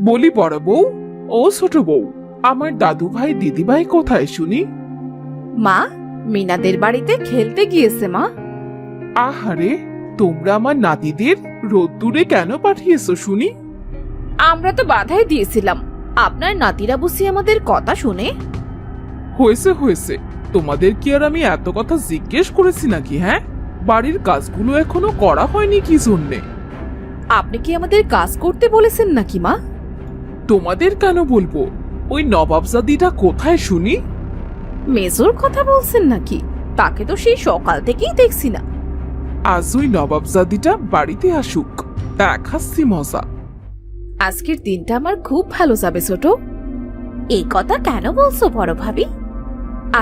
বলি বড় বউ, ও ছোট বউ, আমার দাদু ভাই দিদি ভাই কোথায় শুনি? মা, মিনাদের বাড়িতে খেলতে গিয়েছে মা। আহারে, তোমরা আমার নাতিদের রোদ্দুরে কেন পাঠিয়েছো শুনি? আমরা তো বাধাই দিয়েছিলাম, আপনার নাতিরা বুঝি আমাদের কথা শুনে? হয়েছে হয়েছে, তোমাদের কি আর আমি এত কথা জিজ্ঞেস করেছি নাকি? হ্যাঁ, বাড়ির কাজগুলো এখনো করা হয়নি কি জন্যে? আপনি কি আমাদের কাজ করতে বলেছেন নাকি মা? তোমাদের কেন বলবো? ওই নবাবজাদিটা কোথায় শুনি? মেজোর কথা বলছেন নাকি? তাকে তো সেই সকাল থেকেই দেখছি না। আজ ওই নবাবজাদিটা বাড়িতে আসুক, দেখাচ্ছি মজা। আজকের দিনটা আমার খুব ভালো যাবে ছোট। এই কথা কেন বলছো বড় ভাবি?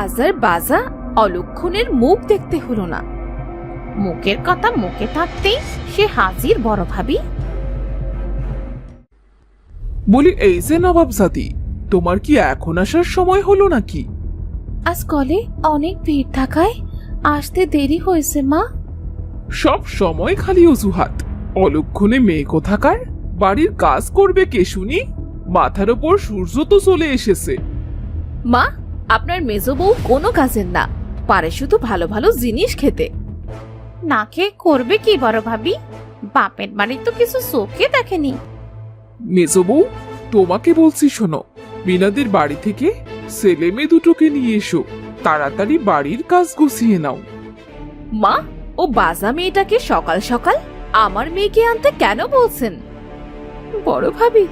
আজ আর বাজা অলক্ষণের মুখ দেখতে হলো না। মুখের কথা মুখে থাকতেই সে হাজির বড় ভাবি। বলি এই যে নবাবজাদি, তোমার কি এখন আসার সময় হলো নাকি? আজ কলে অনেক ভিড় থাকায় আসতে দেরি হয়েছে মা। সব সময় খালি অজুহাত। অলক্ষণে মেয়ে কোথাকার, বাড়ির কাজ করবে কে শুনি? মাথার ওপর সূর্য তো চলে এসেছে। মা, আপনার মেজো বউ কোনো কাজের না, পারে শুধু ভালো ভালো জিনিস খেতে। না খেয়ে করবে কি বড় ভাবি? বাপের বাড়ি তো কিছু চোখে দেখেনি। মেজো বউ, তোমাকে বলছি শোনো, মিনাদের বাড়ি থেকে ছেলে মেয়ে দুটোকে নিয়ে এসো, তাড়াতাড়ি বাড়ির কাজ গুছিয়ে নাও। মা, ও বাজা মেয়েটাকে সকাল সকাল আমার মেয়েকে আনতে কেন বলছেন? বড় ভাবি,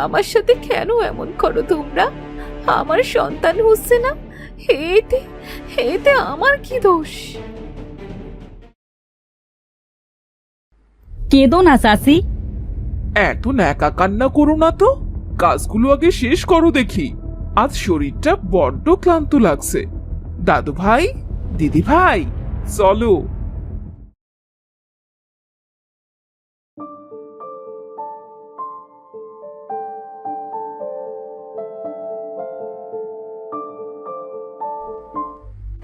আমার সাথে কেন এমন করো তোমরা? আমার সন্তান হচ্ছে না, এতে এতে আমার কি দোষ? কেঁদো না চাচি। এত ন্যাকা কান্না করো না তো, কাজগুলো আগে শেষ করো দেখি। আজ শরীরটা বড্ড ক্লান্ত লাগছে। দাদু ভাই, দিদি ভাই, চলো।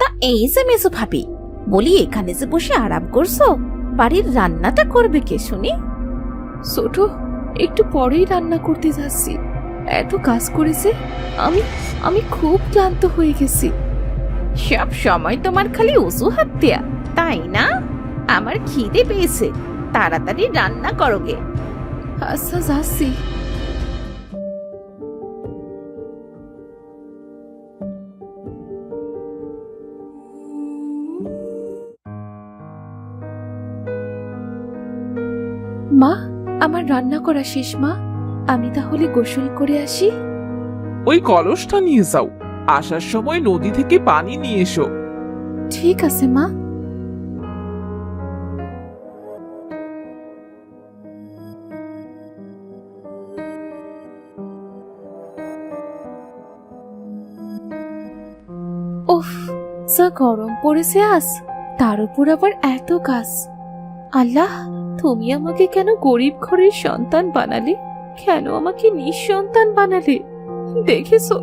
তা এই যে মেজো ভাবি, বলি এখানে যে বসে আরাম করছো, বাড়ির রান্নাটা করবে কে শুনি? ছোট, একটু পরেই রান্না করতে যাচ্ছি। এত কাজ করেছে, আমি আমি খুব ক্লান্ত হয়ে গেছি। সব সময় তোমার খালি অজুহাত দেয়া, তাই না? আমার খিদে পেয়েছে, তাড়াতাড়ি রান্না করোগে। আচ্ছা, যাচ্ছি। মা, আমার রান্না করা শেষ মা। আমি তাহলে গোসল করে আসি। ওই কলসটা নিয়ে যাও, আসার সময় নদী থেকে পানি নিয়ে এসো। ঠিক আছে মা। উফ, যা গরম পড়েছে আজ, তার উপর আবার এত কাজ। আল্লাহ, তুমি আমাকে কেন গরিব ঘরের সন্তান বানালে? কেন আমাকে নিঃসন্তান বানালে? দেখেছো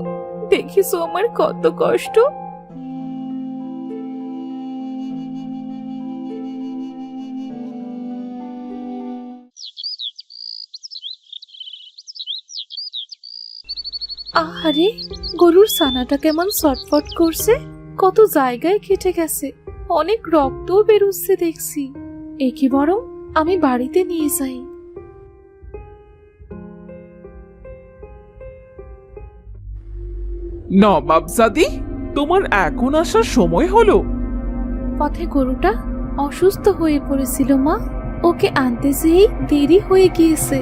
দেখেছো আমার কত কষ্ট। আহারে, গরুর ছানাটা কেমন ছটফট করছে, কত জায়গায় কেটে গেছে, অনেক রক্তও বেরোচ্ছে দেখছি। একে বরং আমি বাড়িতে নিয়ে যাই। নবাবজাদি, তোমার এখন আসার সময় হলো? পথে গরুটা অসুস্থ হয়ে পড়েছিল মা, ওকে আনতে যেই দেরি হয়ে গিয়েছে।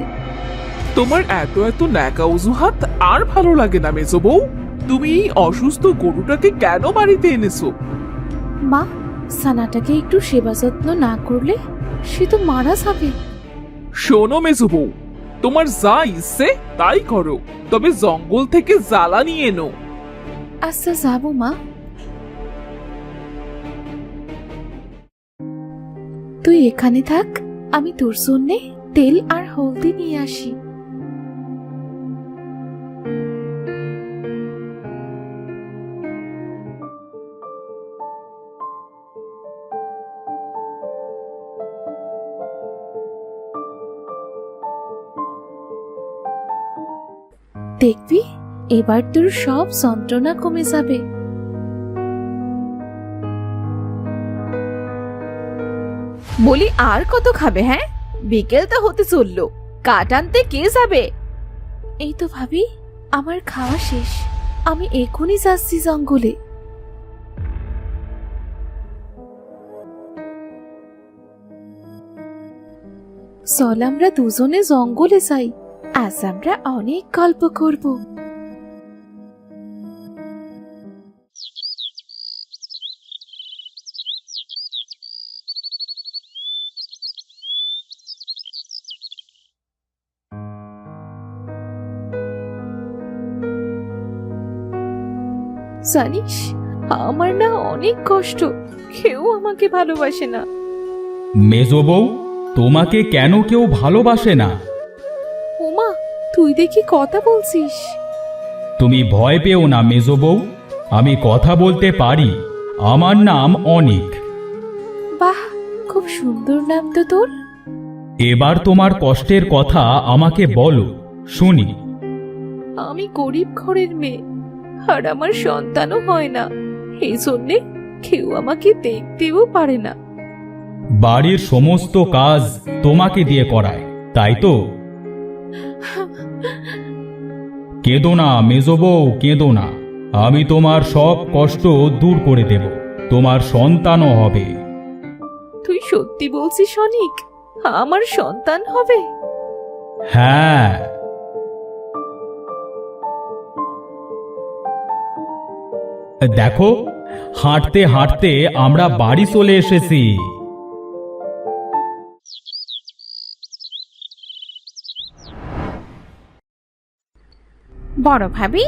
তোমার এত এত ন্যাকা অজুহাত আর ভালো লাগে না মেজো বউ। তুমি এই অসুস্থ গরুটাকে কেন বাড়িতে এনেছো? মা, ছানাটাকে একটু সেবা যত্ন না করলে সে তো মারা যাবে। শোনো মেজো বউ, তোমার যা ইচ্ছে তাই করো, তবে জঙ্গল থেকে জ্বালা নিয়ে এনো। আচ্ছা, যাবো মা। তুই এখানে থাক, আমি তোর জন্যে তেল আর হলদি নিয়ে আসি। দেখবি এবার তোর সব যন্ত্রণা কমে যাবে। বলি আর কত খাবে? হ্যাঁ, বিকেল তো হতে চললো, কাঠ আনতে কে যাবে? এই তো ভাবি, আমার খাওয়া শেষ, আমি এখনই যাচ্ছি জঙ্গলে। চল আমরা দুজনে জঙ্গলে যাই, আজ আমরা অনেক গল্প করব। জানিস, আমার না অনেক কষ্ট, কেউ আমাকে ভালোবাসে না। মেজো বউ, তোমাকে কেন কেউ ভালোবাসে না? ওমা, তুই দেখি কথা বলছিস। তুমি ভয় পেও না মেজো বউ, আমি কথা বলতে পারি। আমার নাম অনিক। বাহ, খুব সুন্দর নাম তো তোর। এবার তোমার কষ্টের কথা আমাকে বলো, শুনি। আমি গরিব ঘরের মেয়ে, আর আমার সন্তানও হয় না, এই জন্যে কেউ আমাকে দেখতেও পারে না। বাড়ির সমস্ত কাজ তোমাকে দিয়ে করায়, তাই তো? কেঁদো না মেজো বউ, কেঁদো না। আমি তোমার সব কষ্ট দূর করে দেব, তোমার সন্তানও হবে। তুই সত্যি বলছিস অনিক? আমার সন্তান হবে? হ্যাঁ। দেখো, হাঁটতে হাঁটতে আমরা বাড়ি চলে এসেছি। বড় ভাবি,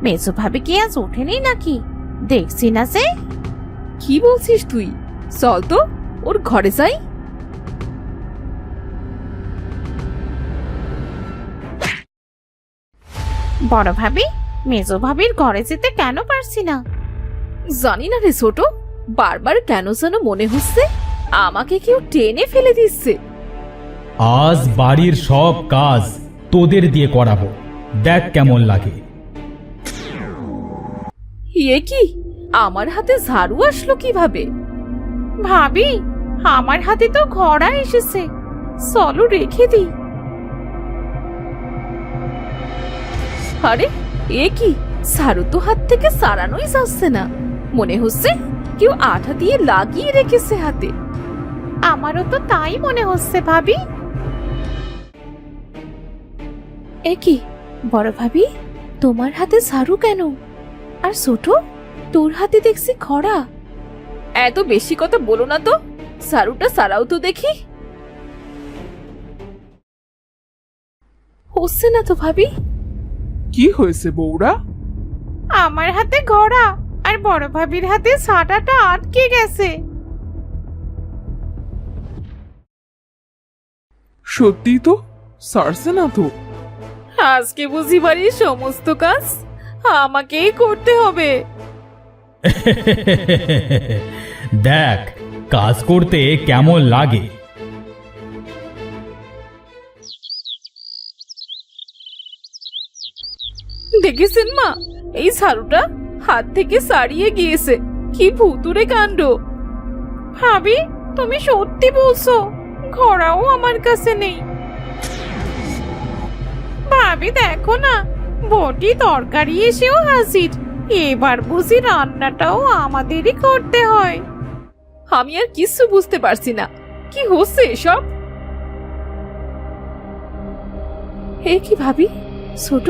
মেজো ভাবি কি আজ ওঠেনি নাকি? দেখছি না সে। কি বলছিস তুই? চল তো ওর ঘরে যাই। বড় ভাবি, মেজো ভাবির ঘরে যেতে কেন পারছি না? জানি না রে ছোট, বারবার কেন যেন মনে হচ্ছে আমাকে কেউ টেনে ফেলে দিচ্ছে। আজ বাড়ির সব কাজ তোদের দিয়ে করাবো, দেখ কেমন লাগে। এ কি, আমার হাতে ঝাড়ু আসলো কিভাবে? ভাবি, আমার হাতে তো ঘোড়া এসেছে, চলো রেখে দিই। আরে এ কি, ঝাড়ু তো হাত থেকে সারানোই যাচ্ছে না, মনে হচ্ছে কেউ আঠা দিয়ে লাগিয়ে রেখেছে হাতে। আমারও তো তাই মনে হচ্ছে ভাবি। এ কি, বড় ভাবি, তোমার হাতে ঝাড়ু কেন? আর ছোট, তোর হাতে দেখছি খড়া। এত বেশি কথা বলো না তো, ঝাড়ুটা সারাও তো দেখি। হচ্ছে না তো ভাবি। কি হয়েছে বউরা? আমার হাতে ঘোড়া আর বড় ভাবির হাতে ছাটাটা আটকে গেছে। সত্যি তো, সারছে না তো। আজকে বুঝি বাড়ির সমস্ত কাজ আমাকেই করতে হবে। দেখ কাজ করতে কেমন লাগে। দেখেছেন মা, এই ঝাড়ুটা হাত থেকে ছাড়িয়ে গিয়েছে, কি ভুতুরে কাণ্ড। ভাবি, তুমি সত্যি বলছো? ঘোড়াও আমার কাছে নেই। ভাবি দেখো না, বটি তরকারি এসেও হাজির, এবার বুঝি রান্নাটাও আমাদেরই করতে হয়। আমি আর কিছু বুঝতে পারছি না, কি হচ্ছে এসব? হে কি ভাবি, ছোট,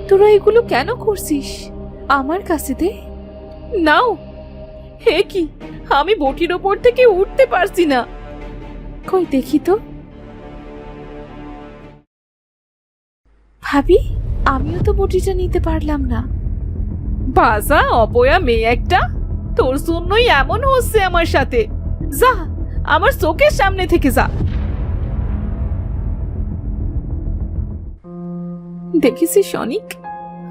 তোরা এগুলো কেন করছিস? আমার কাছে দে। নাও। হে কি, আমি বটির ওপর থেকে উঠতে পারছি না। কই দেখি তো। ভাবি, আমিও তো বটিটা নিতে পারলাম না। বাজা অপয়া মেয়ে একটা, তোর জন্যই এমন হচ্ছে আমার সাথে। যা, আমার চোখের সামনে থেকে যা। দেখেছিস অনিক,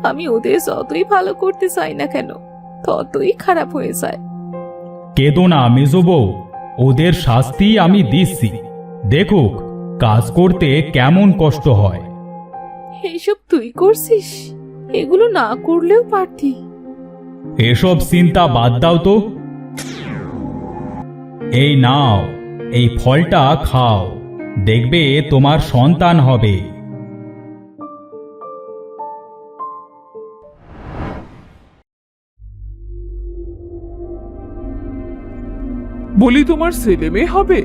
আমি ওদের যতই ভালো করতে চাই না কেন, ততই খারাপ হয়ে যায়। কেঁদো না মেজো বউ, ওদের শাস্তি আমি দিচ্ছি। দেখুক কাজ করতে কেমন কষ্ট হয়। এইসব তুই করছিস? এগুলো না করলেও পারতি। এসব চিন্তা বাদ দাও তো। এই নাও, এই ফলটা খাও, দেখবে তোমার সন্তান হবে। বলি তোমার ছেলে মেয়ে হবে,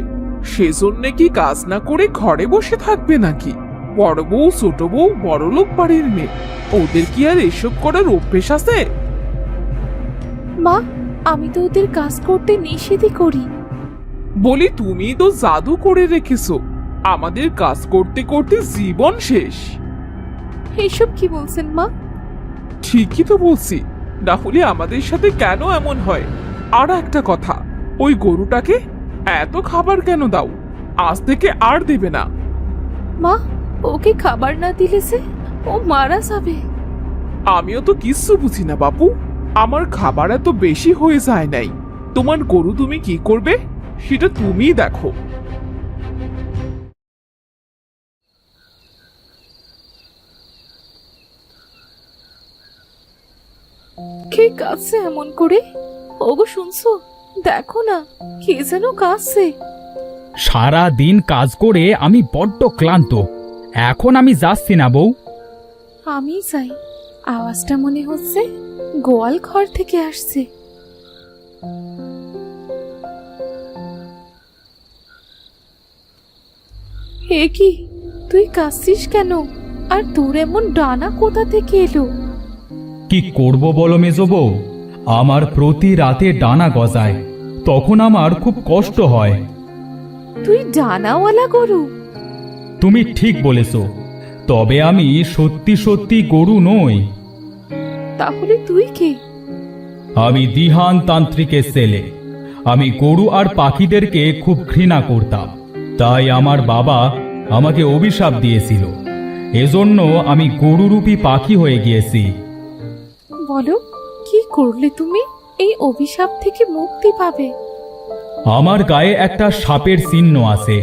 সেজন্য কি কাজ না করে ঘরে বসে থাকবে নাকি? বড় বউ ছোট বউ বড়লোক বাড়ির মেয়ে, ওদের কি আর এসব করার অভ্যেস আছে? মা, আমি তো ওদের কাজ করতে নিষেধই করি। বলি তুমি তো জাদু করে রেখেছো, আমাদের কাজ করতে করতে জীবন শেষ। এসব কি বলছেন মা? ঠিকই তো বলছি, না হলে আমাদের সাথে কেন এমন হয়? আর একটা কথা, ওই গরুটাকে এত খাবার কেন দাও? আজ থেকে আর দেবে না। মা, ওকে খাবার না দিলে যে ও মারা যাবে। আমিও তো কিচ্ছু বুঝি না বাপু, আমার খাবার এত বেশি হয়ে যায় নাই। তোমার গরু তুমি কি করবে সেটা তুমিই দেখো। কে কাছে এমন করে? ওগো শুনছো? দেখো না, কে যেন কাছে। সারা দিন কাজ করে আমি বড্ড ক্লান্ত, এখন আমি যাচ্ছি না বউ। আমি যাই, আওয়াজটা মনে হচ্ছে গোয়াল ঘর থেকে আসছে। এ কি, তুই কাঁদছিস কেন? আর তোর এমন ডানা কোথা থেকে এলো? কি করব বলো মেজো বউ, আমার প্রতি রাতে ডানা গজায়, তখন আমার খুব কষ্ট হয়। তুই ডানাওয়ালা গরু? তুমি ঠিক বলেছ, তবে আমি সত্যি সত্যি গরু নই। তাহলে তুই কে? আমি দিহান তান্ত্রিকের ছেলে। আমি গরু আর পাখিদেরকে খুব ঘৃণা করতাম, তাই আমার বাবা আমাকে অভিশাপ দিয়েছিল। এজন্য আমি গরুরূপী পাখি হয়ে গিয়েছি। বলো, কি করলে তুমি এই অভিশাপ থেকে মুক্তি পাবে? আমার গায়ে একটা সাপের চিহ্ন আছে,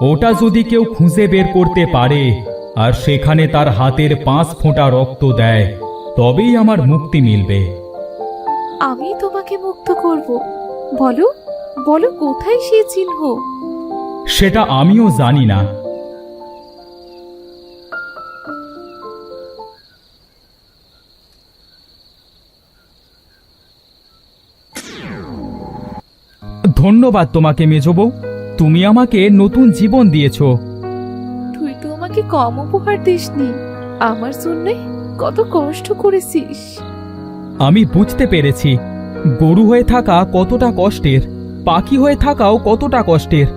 ওটা যদি কেউ খুঁজে বের করতে পারে আর সেখানে তার হাতের 5 ফোঁটা রক্ত দেয়, তবেই আমার মুক্তি মিলবে। আমি তোমাকে মুক্ত করব। বলো, বলো কোথায় সে চিহ্ন? সেটা আমিও জানি না। ধন্যবাদ তোমাকে মেজো বউ, তুমি আমাকে নতুন জীবন দিয়েছো। তুই তো আমাকে কম উপহার দিসনি, আমার জন্য কত কষ্ট করেছিস। আমি বুঝতে পেরেছি গরু হয়ে থাকা কতটা কষ্টের, পাখি হয়ে থাকাও কতটা কষ্টের।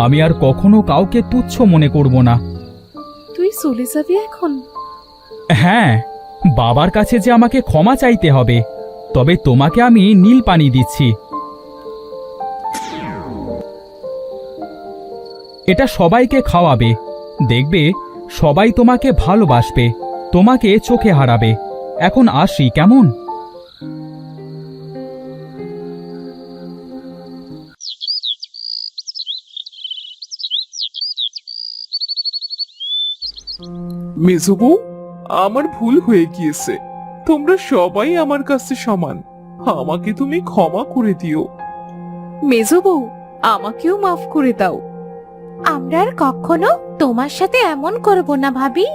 আমি আর কখনো কাউকে তুচ্ছ মনে করব না। তুই চলে যাবি এখন? হ্যাঁ, বাবার কাছে যে আমাকে ক্ষমা চাইতে হবে, তবে তোমাকে আমি নীল পানি দিচ্ছি। এটা সবাইকে খাওয়াবে, দেখবে সবাই তোমাকে ভালোবাসবে, তোমাকে চোখে হারাবে। এখন আসি কেমন? মেজো বউ, আমার ভুল হয়ে গিয়েছে, তোমরা সবাই আমার কাছে সমান, আমাকে তুমি ক্ষমা করে দিও। মেজো বউ, আমাকেও মাফ করে দাও। আমরা আর কখনো তোমার সাথে এমন করব না ভাবি।